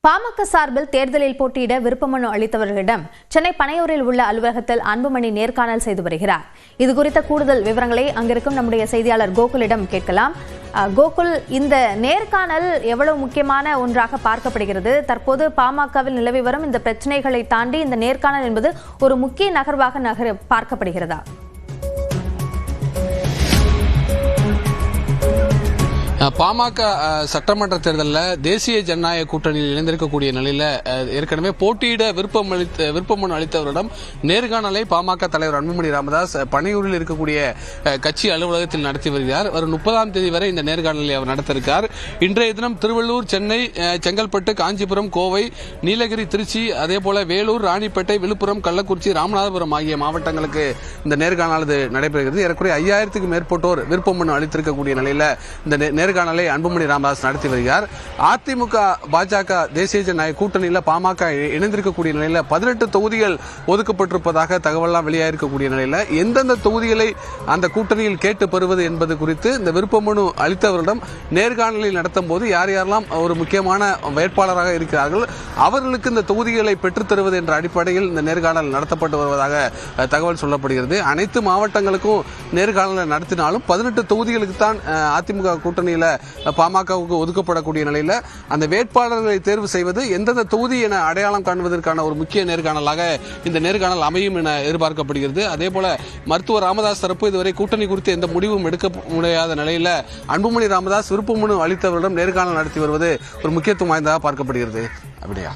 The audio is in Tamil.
பாமக சார்பில் தேர்தலில் போட்டியிட விருப்பமனு அளித்தவர்களிடம் சென்னை பனையூரில் உள்ள அலுவலகத்தில் அன்புமணி நேர்காணல் செய்து வருகிறார். இதுகுறித்த கூடுதல் விவரங்களை அங்கிருக்கும் நம்முடைய செய்தியாளர் கோகுலிடம் கேட்கலாம். கோகுல், இந்த நேர்காணல் எவ்வளவு முக்கியமான ஒன்றாக பார்க்கப்படுகிறது? தற்போது பாமகவில் நிலவி வரும் இந்த பிரச்சனைகளை தாண்டி இந்த நேர்காணல் என்பது ஒரு முக்கிய நகர்வாக பார்க்கப்படுகிறதா? பாமக சட்டமன்ற தேர்தலில் தேசிய ஜனநாயக கூட்டணியில் இணைந்திருக்கக்கூடிய நிலையில் ஏற்கனவே போட்டியிட விருப்பமனு அளித்தவரிடம் நேர்காணலை பாமக தலைவர் அன்புமணி ராமதாஸ் பனையூரில் இருக்கக்கூடிய கட்சி அலுவலகத்தில் நடத்தி வருகிறார். வரும் 30ஆம் தேதி வரை இந்த நேர்காணலை அவர் நடத்திருக்கார். இன்றைய தினம் திருவள்ளூர், சென்னை, செங்கல்பட்டு, காஞ்சிபுரம், கோவை, நீலகிரி, திருச்சி, அதேபோல வேலூர், ராணிப்பேட்டை, விழுப்புரம், கள்ளக்குறிச்சி, ராமநாதபுரம் ஆகிய மாவட்டங்களுக்கு இந்த நேர்காணல் நடைபெறுகிறது. ஏறக்குறைய 5000க்கும் மேற்பட்டோர் விருப்பமனு அளித்திருக்கக்கூடிய நிலையில் இந்த நேர்காணலை அன்புமணி ராமதாஸ் நடத்தி வருகிறார். அதிமுக பாஜக தேசிய ஜனநாயக கூட்டணியில் பாமக இணைந்திருக்கக்கூடிய நிலையில் 18 தொகுதிகள் ஒதுக்கப்பட்டிருப்பதாக தகவலாம் வெளியாயிருக்கக்கூடிய நிலையில் எந்தெந்த தொகுதிகளை அந்த கூட்டணியில் கேட்டு பெறுவது என்பது குறித்து இந்த விருப்பமனு அளித்தவரிடம் நேர்காணலில் நடத்தும் போது யார் யாரெல்லாம் ஒரு முக்கியமான வேட்பாளராக இருக்கிறார்கள் அவர்களுக்கு இந்த தொகுதிகளை பெற்றுத் தருவது என்ற அடிப்படையில் இந்த நேர்காணல் நடத்தப்பட்டு வருவதாக தகவல் சொல்லப்படுகிறது. அனைத்து மாவட்டங்களுக்கும் நேர்காணல் நடத்தினாலும் 18 தொகுதிகளுக்கு தான் அதிமுக கூட்டணியில் பாமகவுக்கு ஒதுக்கப்படக்கூடிய நிலையில் அந்த வேட்பாளர்களை தேர்வு செய்வது எந்தெந்த தொகுதி என அடையாளம் காண்பதற்கான ஒரு முக்கிய நேர்காணலாக இந்த நேர்காணல் அமையும் என எதிர்பார்க்கப்படுகிறது. அதேபோல மருத்துவர் ராமதாஸ் தரப்பு இதுவரை கூட்டணி குறித்து எந்த முடிவும் எடுக்க முடியாத நிலையில் அன்புமணி ராமதாஸ் விருப்பமனு அளித்தவரிடம் நேர்காணல் நடத்தி வருவது ஒரு முக்கியத்துவம் வாய்ந்ததாக பார்க்கப்படுகிறது. அப்படியா?